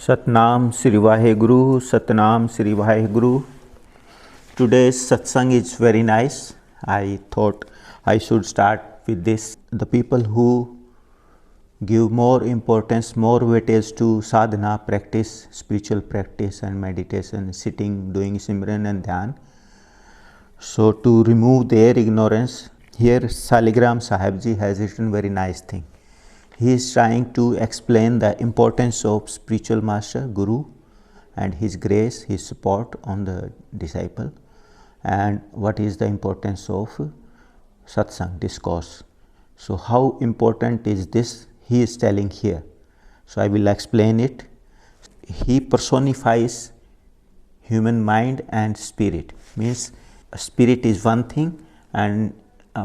Satnam Sri Vaheguru, Satnam Sri Vaheguru. Today's satsang is very nice. I thought I should start with this. The people who give more importance, more weightage to sadhana practice, spiritual practice and meditation, sitting, doing Simran and Dhyan. So to remove their ignorance, here Saligram Sahib Ji has written very nice thing. He is trying to explain the importance of spiritual master, Guru, and his grace, his support on the disciple, and what is the importance of satsang, discourse. So how important is this, he is telling here. So I will explain it. He personifies human mind and spirit. Means spirit is one thing and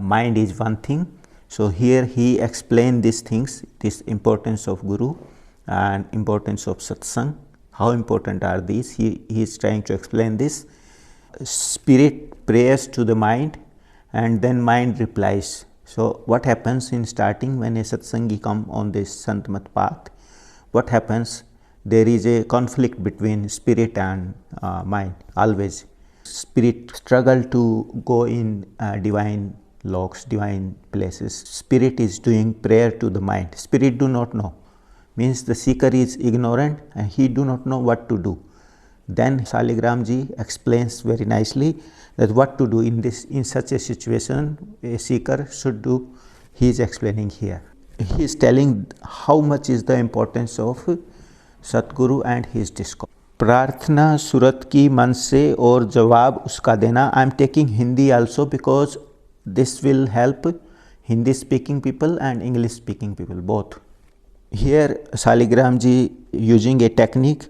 mind is one thing. So here he explained these things, this importance of Guru and importance of satsang. How important are these? He is trying to explain this. Spirit prays to the mind and then mind replies. So what happens in starting when a satsangi come on this Santmat path? What happens? There is a conflict between spirit and mind always. Spirit struggle to go in divine loks, divine places. Spirit is doing prayer to the mind. Spirit do not know. Means the seeker is ignorant and he do not know what to do. Then Saligram Ji explains very nicely that what to do in such a situation a seeker should do. He is explaining here. He is telling how much is the importance of Satguru and his discourse. प्रार्थना सूरत की मन से और जवाब उसका देना. I am taking Hindi also because this will help Hindi speaking people and English speaking people both. Here Saligram Ji using a technique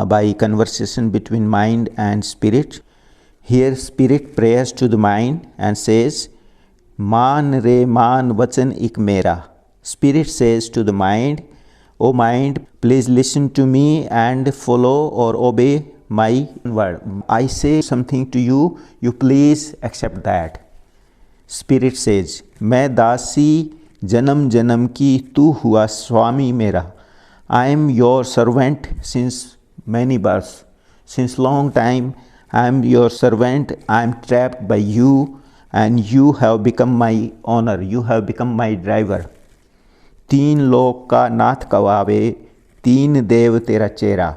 by conversation between mind and spirit. Here spirit prays to the mind and says, "Maan re maan vachan ik mera." Spirit says to the mind, "O mind, please listen to me and follow or obey my word. I say something to you, you please accept that." Spirit says, "मैं दासी जन्म जन्म की, तू हुआ स्वामी मेरा." I am your servant since many births. Since long time I am your servant. I am trapped by you and you have become my owner. You have become my driver. तीन लोक का नाथ कवावे, तीन देव तेरा चेहरा.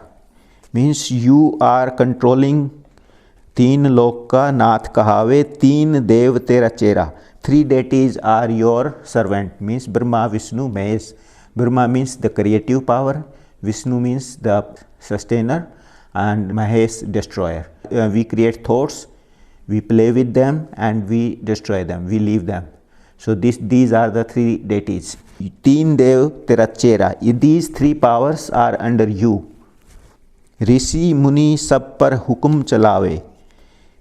Means you are controlling. तीन लोक का नाथ कहावे, तीन देव तेरा चेहरा. Three deities are your servant. Means Brahma, Vishnu, Mahesh. Brahma means the creative power, Vishnu means the sustainer, and Mahesh destroyer. We create thoughts, we play with them and we destroy them, we leave them. So these are the three deities. Teen Dev Tera Chera. These three powers are under you. Rishi Muni sab par hukum chalawe.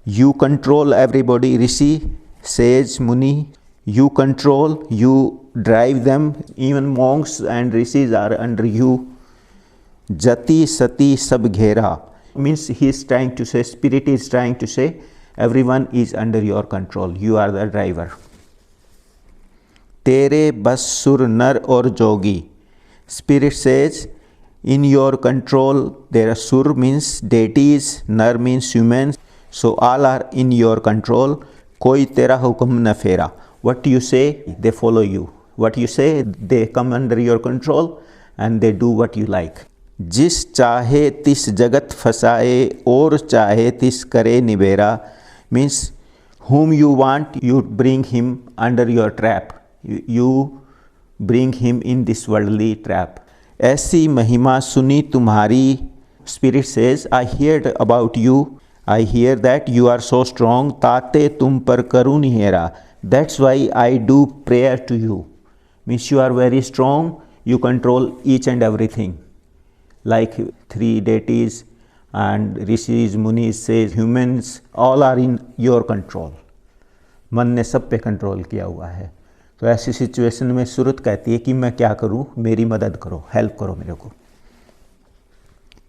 You control everybody. Rishi, sage, Muni, you control, you drive them. Even monks and rishis are under you. Jati Sati sab ghera. Means he is trying to say, spirit is trying to say, everyone is under your control. You are the driver. Tere bas sur nar or jogi. Spirit says, in your control there are sur means deities, nar means humans. So all are in your control. Koi tera hukum na fera. What you say, they follow you. What you say, they come under your control and they do what you like. जिस चाहे तिस जगत फसाए और चाहे तिस करे निबेरा. Means whom you want, you bring him under your trap. You bring him in this worldly trap. ऐसी महिमा सुनी तुम्हारी. Spirit says, I heard about you. I hear that you are so strong. ताते तुम पर करूँ निहेरा. That's why I do prayer to you. Means you are very strong. You control each and everything. Like three deities and rishis, munis, says humans, all are in your control. मन ने सब पे control किया हुआ है. तो ऐसी situation में सूरत कहती है कि मैं क्या करूं, मेरी मदद करो, हेल्प करो मेरे को.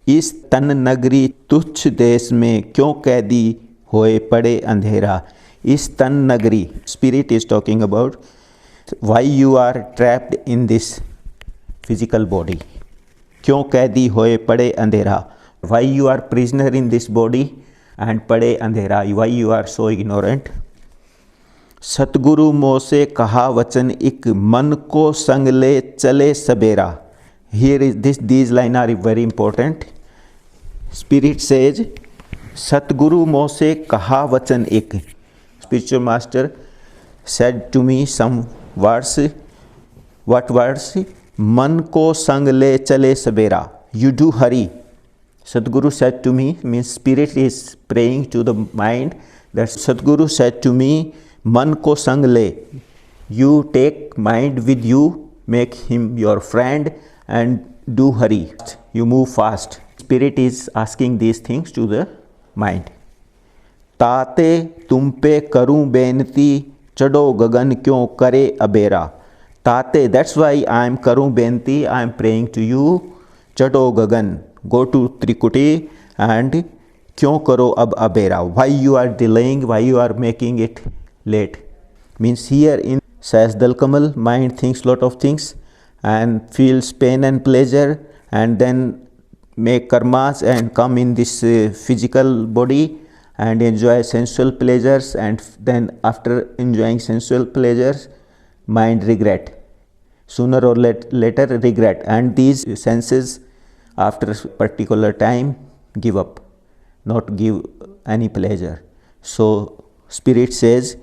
इस तन नगरी तुच्छ देश में क्यों कैदी होए पड़े अंधेरा. इस तन नगरी, spirit is talking about why you are trapped in this physical body. क्यों कैदी होए पड़े अंधेरा, why you are prisoner in this body and पड़े अंधेरा, why you are so ignorant. Satguru मोह से कहा वचन एक, मन को संग ले चले सबेरा। Here is this these line are very important. Spirit says, Satguru मोह से कहा वचन एक, spiritual master said to me some words. What words? मन को संग ले चले सबेरा, you do hurry. Sadguru said to me, means spirit is praying to the mind, that Sadguru said to me, मन को संग ले, you take mind with you, make him your friend and do hurry, you move fast. Spirit is asking these things to the mind. ताते तुम पे करूं बेनती, चढ़ो गगन क्यों करे अबेरा। ताते, दैट्स वाई आई एम करूं बेनती, I am praying to you. चढ़ो गगन, गो टू त्रिकुटी एंड क्यों करो अब अबेरा, why you are delaying, why you are making it late. Means here in says Dalkamal, mind thinks lot of things and feels pain and pleasure and then make karmas and come in this physical body and enjoy sensual pleasures, and then after enjoying sensual pleasures mind regret, sooner or later regret, and these senses after particular time give up, not give any pleasure. So spirit says,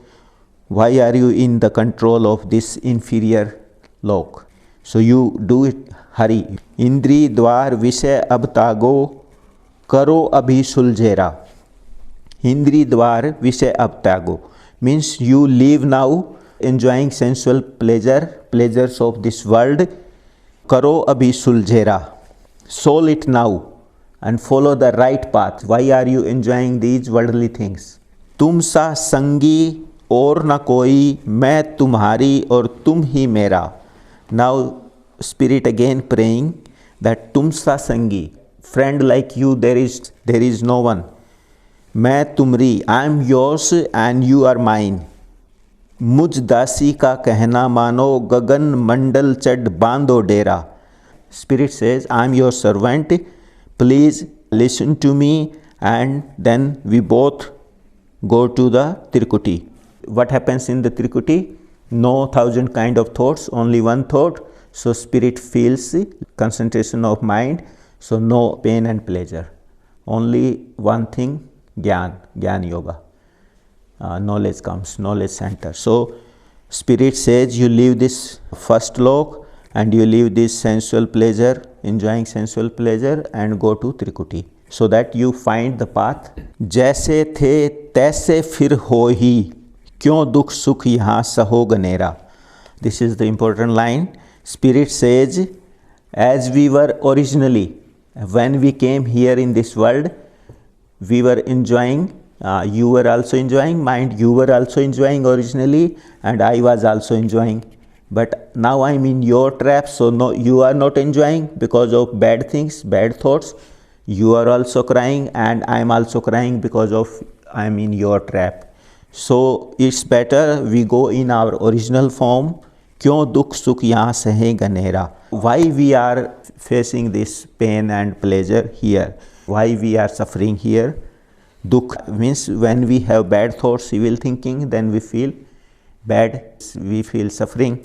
why are you in the control of this inferior lok? So you do it, hurry. इंद्री द्वार विषय अब तागो, करो अभी सुलझेरा। इंद्री द्वार विषय अब त्यागो, means you live now enjoying sensual pleasures of this world. करो अभी सुलझेरा, soul it now and follow the right path. Why are you enjoying these worldly things? तुम सा संगी और न कोई, मैं तुम्हारी और तुम ही मेरा। Now spirit again praying that तुम सा संगी, friend like you there is no one. मैं तुमरी, I am yours and you are mine. मुझ दासी का कहना मानो, गगन मंडल चढ़ बांधो डेरा। Spirit says, I am your servant, please listen to me and then we both go to the Tirkuti. What happens in the Tirkuti? No 1,000 kind of thoughts, only one thought. So spirit feels concentration of mind, so no pain and pleasure. Only one thing, Gyan Yoga. Knowledge comes, knowledge center. So spirit says you leave this first lok and you leave this sensual pleasure, enjoying sensual pleasure, and go to Trikuti, so that you find the path. जैसे थे तैसे फिर हो ही, क्यों दुख सुख यहाँ सहो गनेरा. This is the important line. Spirit says, as we were originally, when we came here in this world, we were enjoying, you were also enjoying, mind, you were also enjoying originally, and I was also enjoying. But now I am in your trap, so no, you are not enjoying because of bad things, bad thoughts. You are also crying and I am also crying because of I am in your trap. So it's better we go in our original form. क्यों दुख सुख यहाँ सहे गनेरा. Why we are facing this pain and pleasure here? Why we are suffering here? Dukh means when we have bad thoughts, evil thinking, then we feel bad, we feel suffering.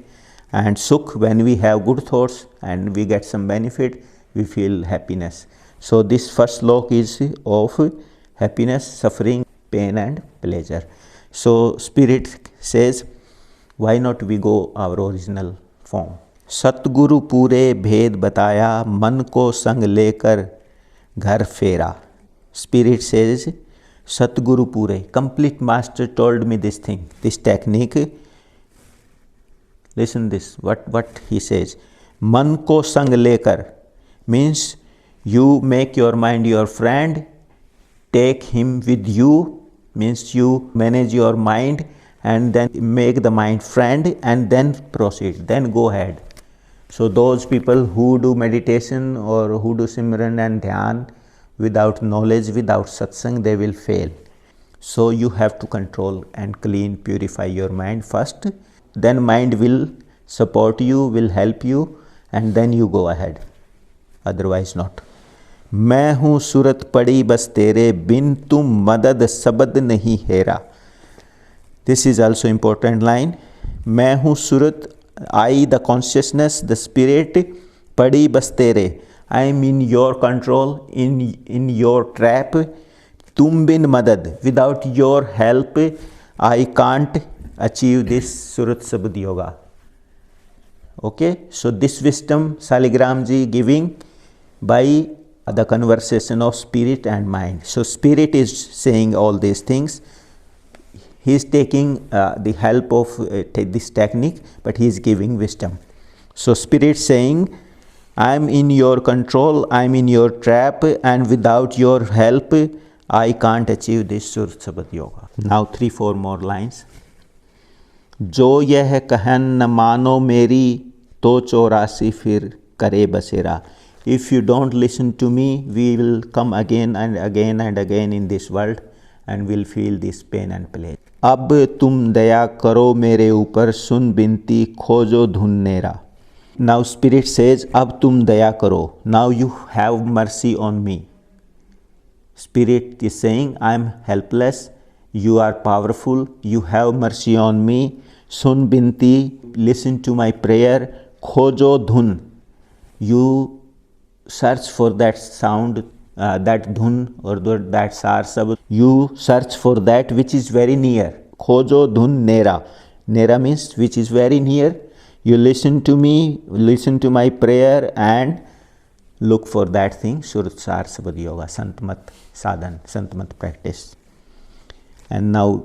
And sukh, when we have good thoughts and we get some benefit, we feel happiness. So this first slok is of happiness, suffering, pain and pleasure. So spirit says, why not we go our original form. सतगुरु पूरे भेद बताया, मन को संग लेकर घर फेरा. Spirit says, Satguru Pure, complete master told me this thing, this technique. Listen this, what he says. Man ko sang lekar means you make your mind your friend, take him with you, means you manage your mind and then make the mind friend and then proceed, then go ahead. So those people who do meditation or who do Simran and Dhyan without knowledge, without satsang, they will fail. So you have to control and clean, purify your mind first, then mind will support you, will help you, and then you go ahead. otherwise not. मैं हूँ सूरत पड़ी बस तेरे बिन तुम मदद सबद नहीं Hera. This is also important line. मैं हूँ सूरत, I the consciousness, the spirit, पड़ी बस तेरे, I am in your control, in your trap. तुम बिन मदद, without your help I can't achieve this Surat Sabad Yoga. Okay, so this wisdom Saligram ji giving by the conversation of spirit and mind. So spirit is saying all these things. He is taking the help of this technique, but he is giving wisdom. So spirit saying, I am in your control, I am in your trap, and without your help I can't achieve this Surat Sabad Yoga. Now 3-4 more lines. जो यह कहन न मानो मेरी तो 84 फिर करे बसेरा. If you don't listen to me, we will come again and again and again in this world and will feel this pain and pleasure. अब तुम दया करो मेरे ऊपर सुन बिनती खोजो धुन्नेरा. Now spirit says, अब तुम दया करो. Now you have mercy on me. Spirit is saying, I am helpless, you are powerful, you have mercy on me. Sun binti, listen to my prayer. Khojo dhun, you search for that sound, that dhun or that sar sab. You search for that which is very near. Khojo dhun nera. Nera means which is very near. You listen to me, listen to my prayer and look for that thing. Surat Sar Sabad Yoga, Santmat Sadhan, Santmat practice. And now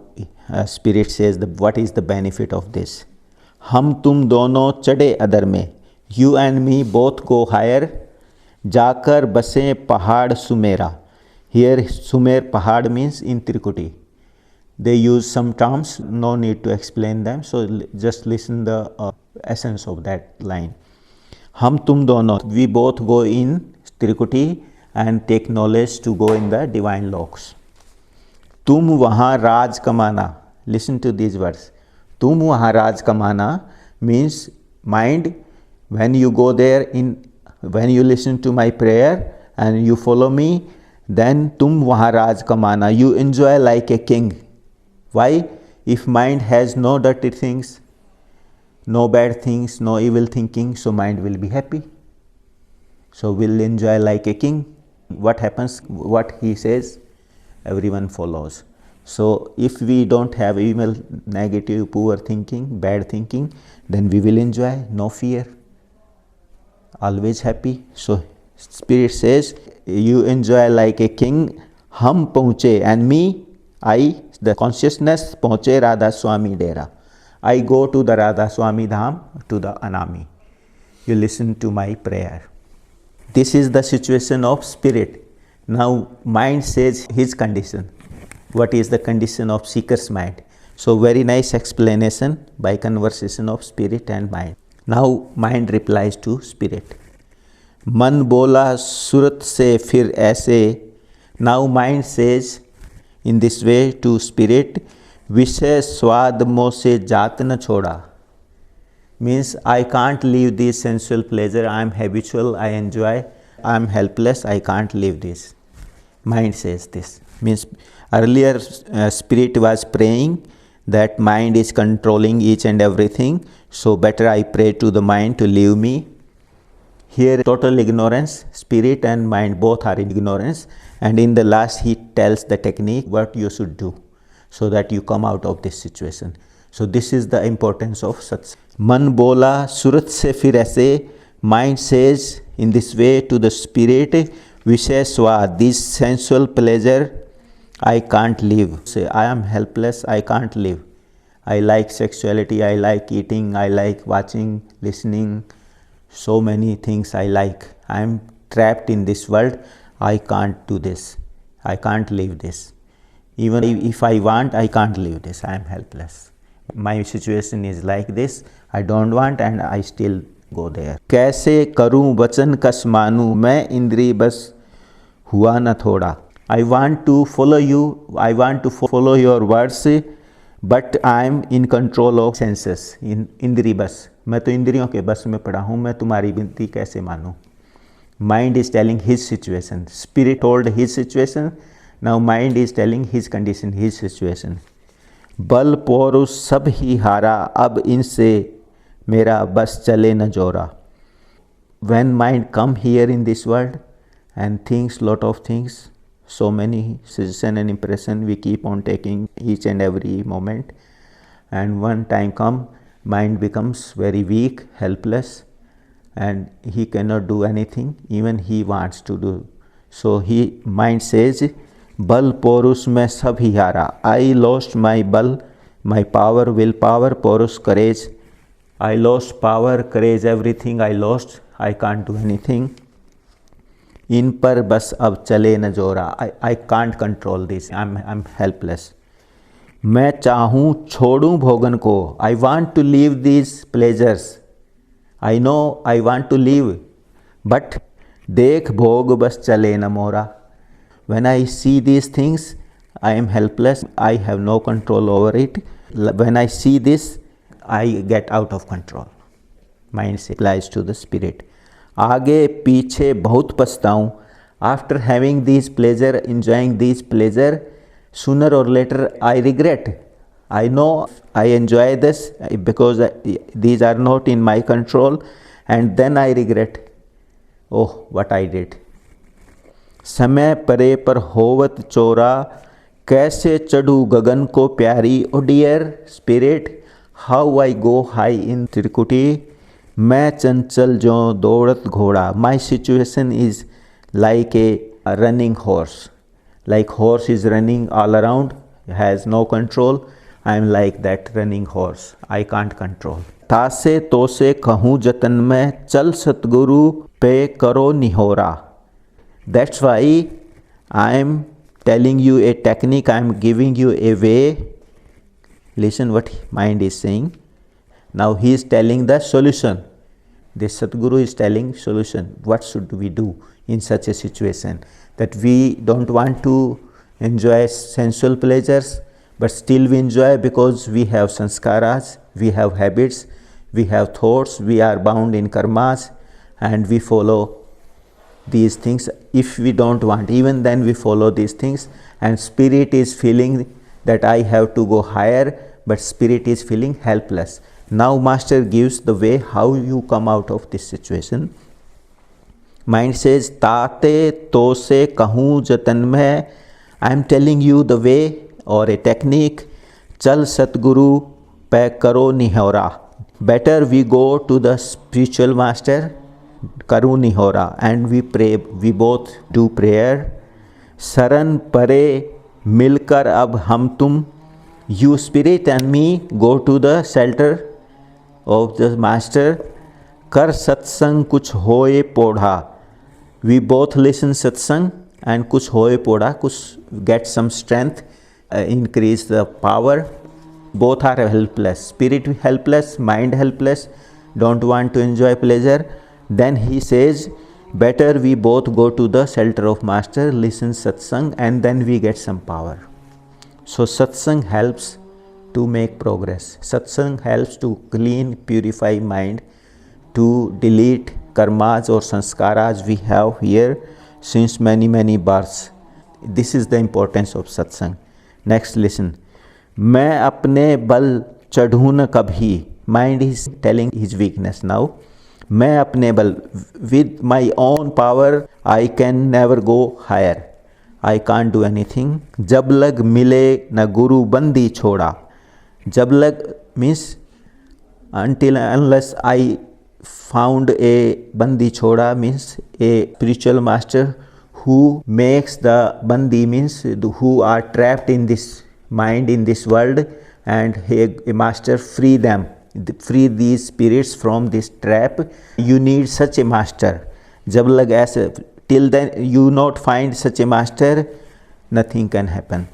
spirit says what is the benefit of this. हम तुम दोनों चढ़े other में, you and me both go higher. जाकर बसे पहाड़ Sumera. Here Sumer पहाड़ means in Tirikuti. They use some terms, no need to explain them, so just listen the essence of that line. हम तुम दोनों, we both go in Tirikuti and take knowledge to go in the divine loks. तुम वहाँ राज कमाना. Listen to these words. तुम वहाँ राज कमाना means mind, when you go there, when you listen to my prayer and you follow me, then तुम वहाँ राज कमाना. You enjoy like a king. Why? If mind has no dirty things, no bad things, no evil thinking, so mind will be happy. So will enjoy like a king. What happens? What he says, everyone follows. So if we don't have evil, negative, poor thinking, bad thinking, then we will enjoy, no fear, always happy. So spirit says, you enjoy like a king. Hum pahunche, and me, I, the consciousness, pahunche Radha Swami Dera. I go to the Radha Swami Dham, to the Anami. You listen to my prayer. This is the situation of spirit. Now mind says his condition. What is the condition of seeker's mind? So very nice explanation by conversation of spirit and mind. Now mind replies to spirit. Man bola surat se fir aise. Now mind says in this way to spirit, Vishay swad mo se jaat na choda. Means I can't leave this sensual pleasure. I am habitual, I enjoy, I am helpless, I can't leave this. Mind says this. Means earlier spirit was praying that mind is controlling each and everything, so better I pray to the mind to leave me. Here total ignorance, spirit and mind both are in ignorance, and in the last he tells the technique what you should do so that you come out of this situation. So this is the importance of satsang. Man bola surat se fir aise. Mind says in this way to the spirit, Vishay swad, this sensual pleasure I can't live. Say, I am helpless, I can't live. I like sexuality, I like eating, I like watching, listening, so many things I like. I am trapped in this world, I can't do this, I can't live this. Even if I want, I can't live this, I am helpless. My situation is like this, I don't want and I still go there. कैसे करूं वचन कस मानूं, मैं इंद्री बस हुआ न थोड़ा. I want to follow you, I want to follow your words, but I am in control of senses, in इंद्री बस. मैं तो इंद्रियों के बस में पड़ा हूँ, मैं तुम्हारी विनती कैसे मानूं. Mind is telling his situation. Spirit told his situation. Now mind is telling his condition, his situation. बल पौरुष सब ही हारा, अब इनसे मेरा बस चले न जोरा. When mind come here in this world and thinks lot of things, so many suggestion and impression we keep on taking each and every moment, and one time come, mind becomes very weak, helpless, and he cannot do anything, even he wants to do. So mind says, बल पौरुष में सब ही हारा. I lost my bal, my power, will power, पौरुष courage. I lost power, courage, everything I lost. I can't do anything. इन पर बस अब चले न जोरा. I can't control this. I'm helpless. मैं चाहूँ छोड़ूं भोगन को. I want to leave these pleasures. I know I want to leave, but देख भोग बस चले न मोरा. When I see these things, I am helpless. I have no control over it. When I see this, I get out of control. Mind applies to the spirit. आगे पीछे बहुत पछताऊं. After having these pleasure, enjoying these pleasure, sooner or later I regret. I know I enjoy this because these are not in my control, and then I regret. Oh, what I did. समय परे पर होवत चोरा, कैसे चढ़ू गगन को प्यारी. O dear spirit, how I go high in Trikuti. मैं चंचल जो दौड़त घोड़ा. My situation is like a running horse. Like horse is running all around, has no control. I am like that running horse. I can't control. तासे तो से कहूँ जतन में, चल सतगुरु पे करो निहोरा. That's why I am telling you a technique. I am giving you a way. Listen what mind is saying. Now he is telling the solution. This Sadguru is telling solution. What should we do in such a situation? That we don't want to enjoy sensual pleasures, but still we enjoy because we have sanskaras, we have habits, we have thoughts, we are bound in karmas, and we follow these things. If we don't want, even then we follow these things, and spirit is feeling that I have to go higher, but spirit is feeling helpless. Now master gives the way how you come out of this situation. Mind says, ताते तो से कहूँ जतन में. I am telling you the way or a technique. चल सतगुरु पे करो निहोरा. Better we go to the spiritual master, करो निहोरा, and we pray. We both do prayer. शरण परे मिलकर अब हम तुम. You spirit and me go to the shelter of the master. कर सत्संग कुछ होए पोढ़ा. We both listen satsang and kuch hoye poda, kuch get some strength, increase the power. Both are helpless. Spirit helpless, mind helpless, don't want to enjoy pleasure. Then he says, better we both go to the shelter of master, listen satsang, and then we get some power. So satsang helps to make progress. Satsang helps to clean, purify mind, to delete karmas or sanskaras we have here since many births. This is the importance of satsang. Next listen. मैं अपने बल चढ़ूँ न कभी. Mind is telling his weakness now. मैं अपने बल, with my own power I can never go higher. I can't do anything. जब लग मिले न गुरु बंदी छोड़ा. जब लग means until unless I found a bandi choda, means a spiritual master who makes the bandi, means who are trapped in this mind, in this world, and a master free them, free these spirits from this trap. You need such a master. जब लग ऐसे, till then you not find such a master, nothing can happen.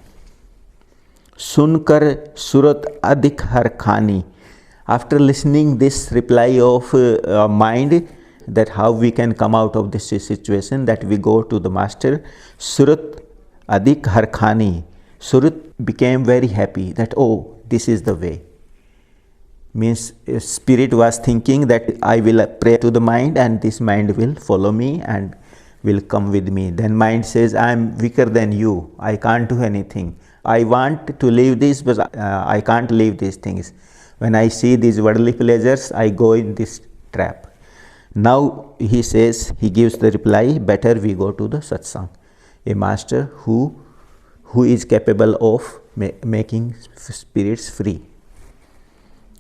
सुनकर सूरत अधिक हर खानी. After listening this reply of mind, that how we can come out of this situation, that we go to the master. Surat Adik Harkhani. Surat became very happy that, oh, this is the way. Means spirit was thinking that I will pray to the mind and this mind will follow me and will come with me. Then mind says, I am weaker than you, I can't do anything. I want to leave this, but I can't leave these things. When I see these worldly pleasures, I go in this trap. Now he says, he gives the reply, better we go to the satsang, a master who is capable of making spirits free.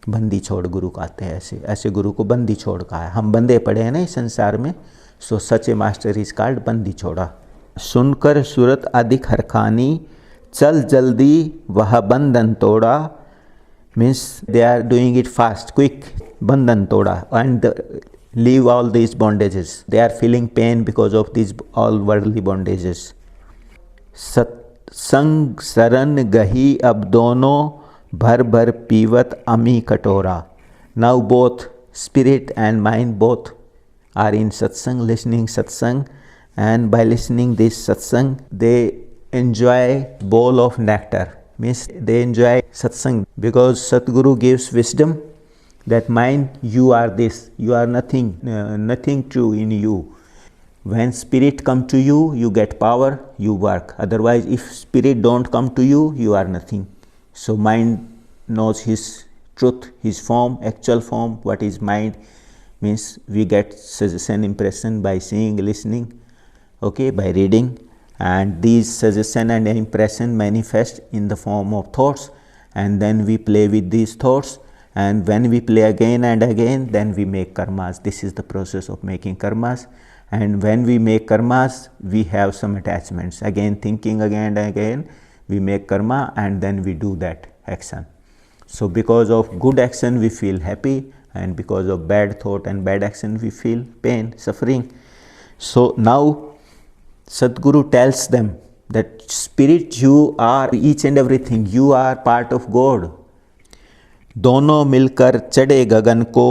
बंदी छोड़ गुरु कहते हैं, ऐसे ऐसे गुरु को बंदी छोड़ कहा है. हम बंदे पड़े हैं ना इस संसार में. सो सच ए मास्टर इज कॉल्ड बंदी छोड़ा. सुनकर सूरत अधिक हरखानी, चल जल्दी वह बंधन तोड़ा. Means they are doing it fast, quick, बंधन तोड़ा, and leave all these bondages. They are feeling pain because of these all worldly bondages. सत्संग शरण गही अब दोनों, भर भर पीवत अमी कटोरा. Now both spirit and mind both are in satsang, listening satsang, and by listening this satsang they enjoy bowl of nectar. Means they enjoy satsang because Satguru gives wisdom that mind, you are this, you are nothing, nothing true in you. When spirit come to you, you get power, you work. Otherwise, if spirit don't come to you, you are nothing. So mind knows his truth, his form, actual form. What is mind? Means we get suggestion, impression by seeing, listening, okay, by reading, and these suggestion and impression manifest in the form of thoughts, and then we play with these thoughts. And when we play again and again, then we make karmas. This is the process of making karmas. And when we make karmas, we have some attachments. Again, thinking again and again, we make karma and then we do that action. So because of good action, we feel happy, and because of bad thought and bad action, we feel pain, suffering. So now Sadguru tells them that spirit, you are each and everything. You are part of God. दोनों मिलकर चढ़े गगन को,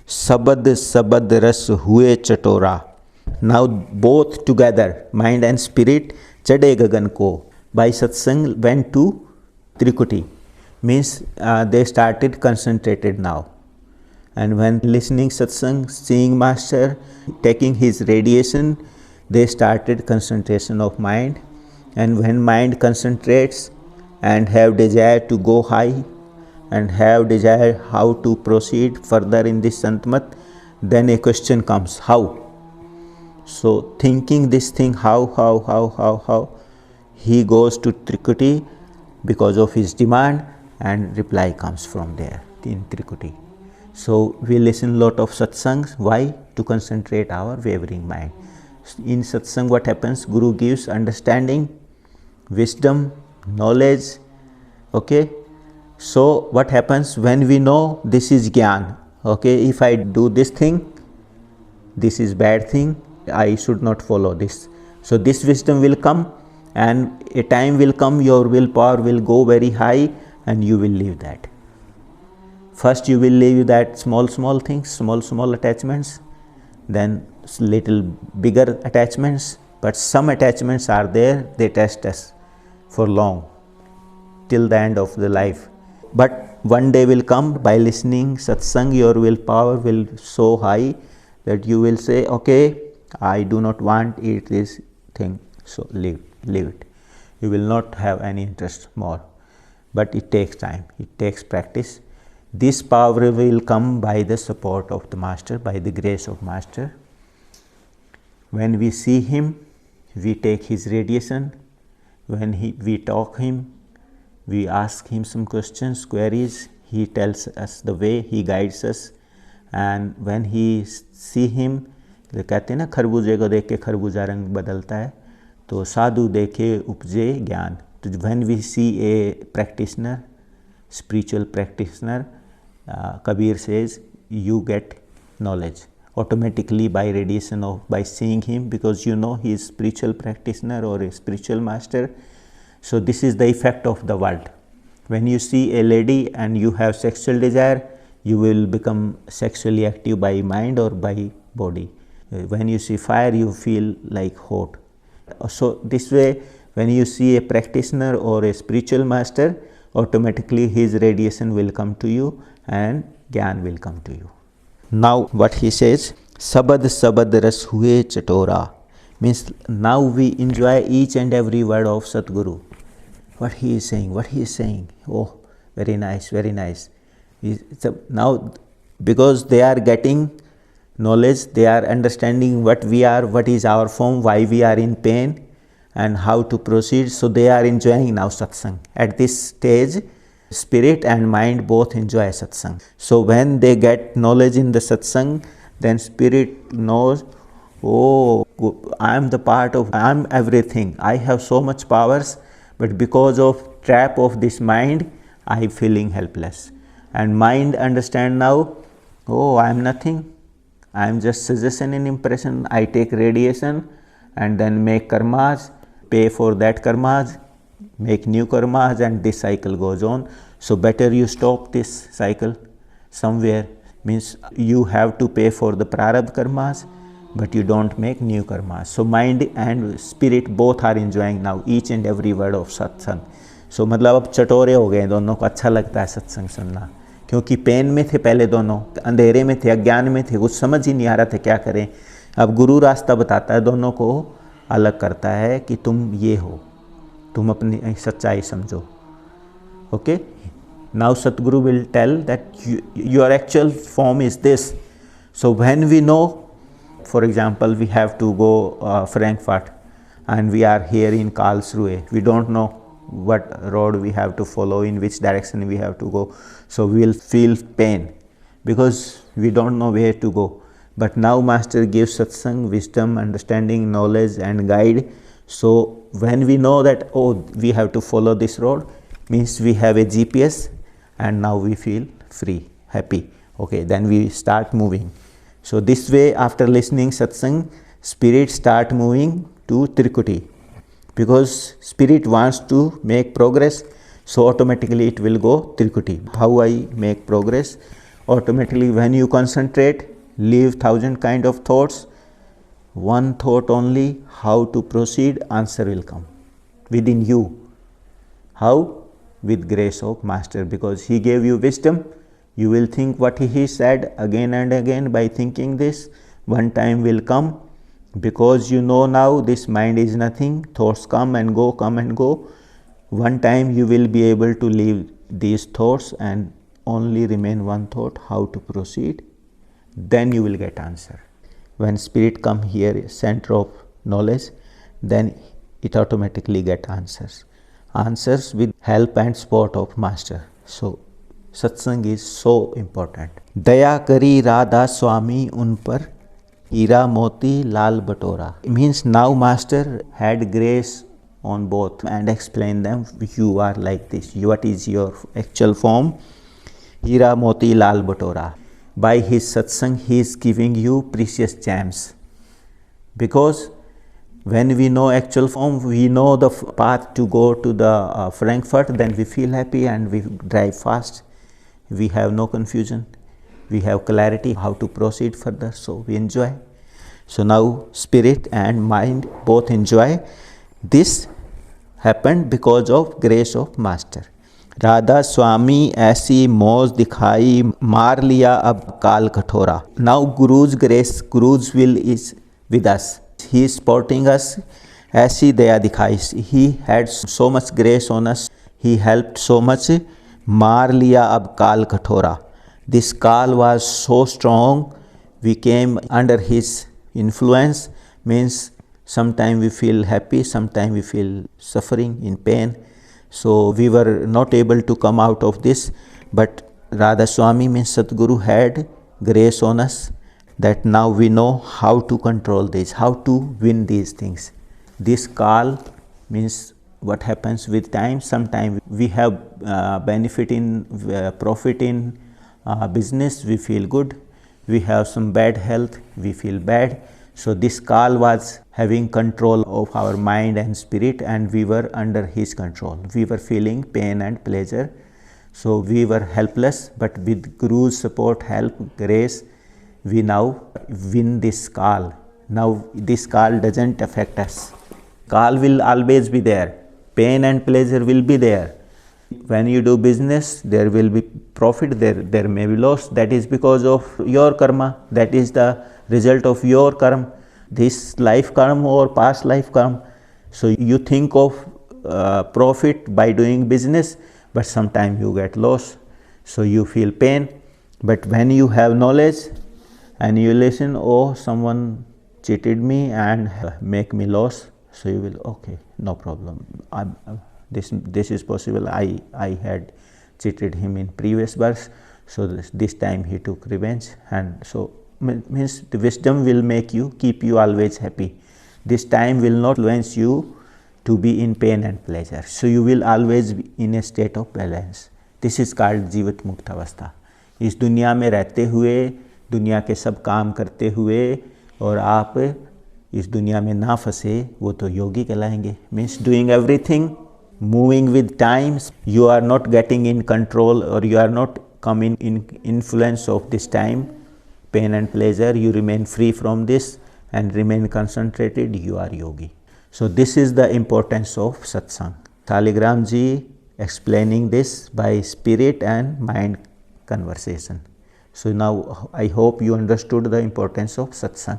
सबद सबद रस हुए चटोरा. Now both together, mind and spirit, चढ़े गगन को. By satsang went to Trikuti. Means they started concentrated now. And when listening satsang, seeing master, taking his radiation, they started concentration of mind. And when mind concentrates and have desire to go high, and have desire how to proceed further in this Santmat, then a question comes, how? So thinking this thing, how, he goes to Trikuti because of his demand, and reply comes from there in Trikuti. So we listen lot of satsangs. Why? To concentrate our wavering mind. In satsang what happens? Guru gives understanding, wisdom, knowledge, okay. So what happens when we know this is Gyan? Okay, if I do this thing, this is bad thing, I should not follow this. So this wisdom will come, and a time will come, your willpower will go very high and you will leave that. First you will leave that small things, small attachments, then little bigger attachments, but some attachments are there, they test us for long, till the end of the life. But one day will come, by listening satsang, your willpower will so high that you will say, okay, I do not want eat this thing, so leave it. You will not have any interest more. But it takes time, it takes practice. This power will come by the support of the master, by the grace of master. When we see him, we take his radiation. When we talk him, we ask him some questions, queries, he tells us the way, he guides us. And when he see him, तो कहते हैं ना, खरबूजे को देख के खरबूजा रंग बदलता है, तो साधु देखे उपजे ज्ञान. तो when we see a practitioner, spiritual practitioner, Kabir says, you get knowledge automatically by radiation of, by seeing him, because you know he is spiritual practitioner or a spiritual master. So this is the effect of the world. When you see a lady and you have sexual desire, you will become sexually active by mind or by body. When you see fire, you feel like hot. So this way, when you see a practitioner or a spiritual master, automatically his radiation will come to you and Gyan will come to you. Now what he says, Sabad Sabad Ras Hue Chatora, means now we enjoy each and every word of Satguru. What he is saying, oh, very nice, very nice. Now, because they are getting knowledge, they are understanding what we are, what is our form, why we are in pain, and how to proceed. So they are enjoying now satsang. At this stage, spirit and mind both enjoy satsang. So when they get knowledge in the satsang, then spirit knows, oh, I am the part of, I am everything. I have so much powers, but because of trap of this mind, I am feeling helpless. And mind understand now, oh, I am nothing. I am just suggestion and impression. I take radiation and then make karmas, pay for that karmas, make new karmas, and this cycle goes on. So better you stop this cycle somewhere. Means you have to pay for the prarabdha karmas, but you don't make new karmas. So mind and spirit both are enjoying now each and every word of satsang. So मतलब अब चटोरे हो गए, दोनों को अच्छा लगता है सत्संग सुनना, क्योंकि पेन में थे पहले, दोनों अंधेरे में थे, अज्ञान में थे, कुछ समझ ही नहीं आ रहा था क्या करें. अब गुरु रास्ता बताता है, दोनों को अलग करता है कि तुम ये हो, तुम अपनी सच्चाई समझो. Okay, now Satguru will tell that your actual form is this. So when we know, for example, we have to go Frankfurt and we are here in Karlsruhe, we don't know what road we have to follow, in which direction we have to go. So we will feel pain because we don't know where to go. But now Master gives satsang, wisdom, understanding, knowledge and guide. So when we know that, oh, we have to follow this road, means we have a GPS, and now we feel free, happy. Okay, then we start moving. So this way, after listening satsang, spirit start moving to Tirkuti. Because spirit wants to make progress, so automatically it will go Tirkuti. How I make progress? Automatically when you concentrate, leave 1,000 kind of thoughts, one thought only, how to proceed, answer will come within you. How? With grace of Master, because he gave you wisdom. You will think what he said again and again. By thinking this, one time will come, because you know now this mind is nothing, thoughts come and go, come and go. One time you will be able to leave these thoughts and only remain one thought, how to proceed. Then you will get answer. When spirit come here, center of knowledge, then it automatically get answers. Answers with help and support of Master. So satsang is so important. Daya kari Radha Swami un par, Hira Moti Lal Batora. It means now Master had grace on both and explained them, you are like this, what is your actual form, Hira Moti Lal Batora. By his satsang he is giving you precious gems, because when we know actual form, we know the path to go to the Frankfurt, then we feel happy and we drive fast. We have no confusion. We have clarity how to proceed further, so we enjoy. So now spirit and mind both enjoy. This happened because of grace of Master. Radha Swami ऐसी मौज दिखाई, मार लिया अब काल कठोरा. Now Guru's grace, Guru's will is with us. He is supporting us. ऐसी दया दिखाई. He had so much grace on us. He helped so much. मार लिया अब काल कठोरा. This Kal was so strong. We came under his influence. Means sometimes we feel happy, sometimes we feel suffering, in pain. So we were not able to come out of this. But Radha Swami means Satguru had grace on us, that now we know how to control this, how to win these things. This Kal means what happens with time. Sometimes we have benefit in, profit in business, we feel good. We have some bad health, we feel bad. So this Kal was having control of our mind and spirit, and we were under his control. We were feeling pain and pleasure. So we were helpless, but with Guru's support, help, grace, we now win this Kal. Now this Kal doesn't affect us. Kal will always be there. Pain and pleasure will be there. When you do business, there will be profit, there may be loss. That is because of your karma. That is the result of your karma, this life karma or past life karma. So you think of profit by doing business, but sometimes you get loss, so you feel pain. But when you have knowledge and you listen, oh, someone cheated me and make me loss, so you will, okay, no problem. This is possible. I had cheated him in previous births, so this time he took revenge, and so means the wisdom will make you, keep you always happy. This time will not influence you to be in pain and pleasure, so you will always be in a state of balance. This is called जीवित मुक्त अवस्था. इस दुनिया में रहते हुए, दुनिया के सब काम करते हुए, और आप इस दुनिया में ना फंसे, वो तो योगी कहलाएंगे. Means doing everything, moving with times, you are not getting in control, or you are not coming in influence of this time, pain and pleasure. You remain free from this and remain concentrated. You are yogi. So this is the importance of satsang. Shaligram ji explaining this by spirit and mind conversation. So now I hope you understood the importance of satsang.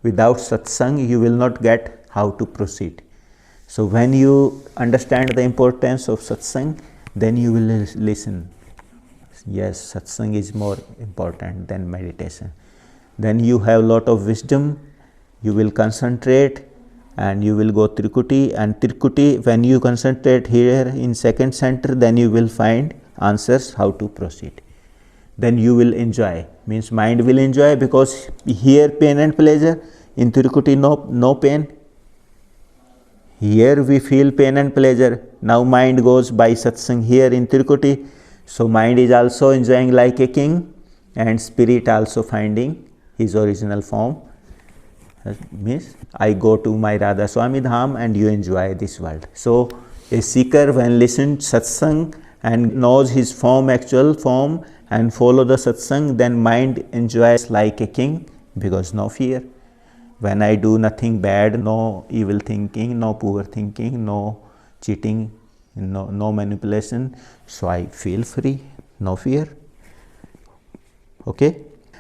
Without satsang, you will not get how to proceed. So when you understand the importance of satsang, then you will listen. Yes, satsang is more important than meditation. Then you have lot of wisdom, you will concentrate, and you will go Trikuti. And Trikuti, when you concentrate here in second center, then you will find answers how to proceed. Then you will enjoy, means mind will enjoy, because here pain and pleasure, in Trikuti no pain. Here we feel pain and pleasure. Now mind goes by satsang here in Trikuti. So mind is also enjoying like a king, and spirit also finding his original form. Means I go to my Radha Swami Dham and you enjoy this world. So a seeker, when listens satsang and knows his form, actual form, and follow the satsang, then mind enjoys like a king, because no fear. When I do nothing bad, no evil thinking, no poor thinking, no cheating, no manipulation, so I feel free, no fear. Okay?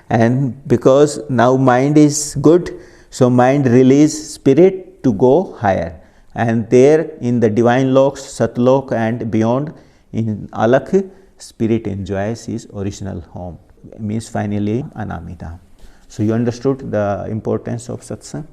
And because now mind is good, so mind release spirit to go higher. And there in the divine loks, Satlok and beyond, in Alakh, spirit enjoys his original home, means finally Anamidham. So you understood the importance of satsang?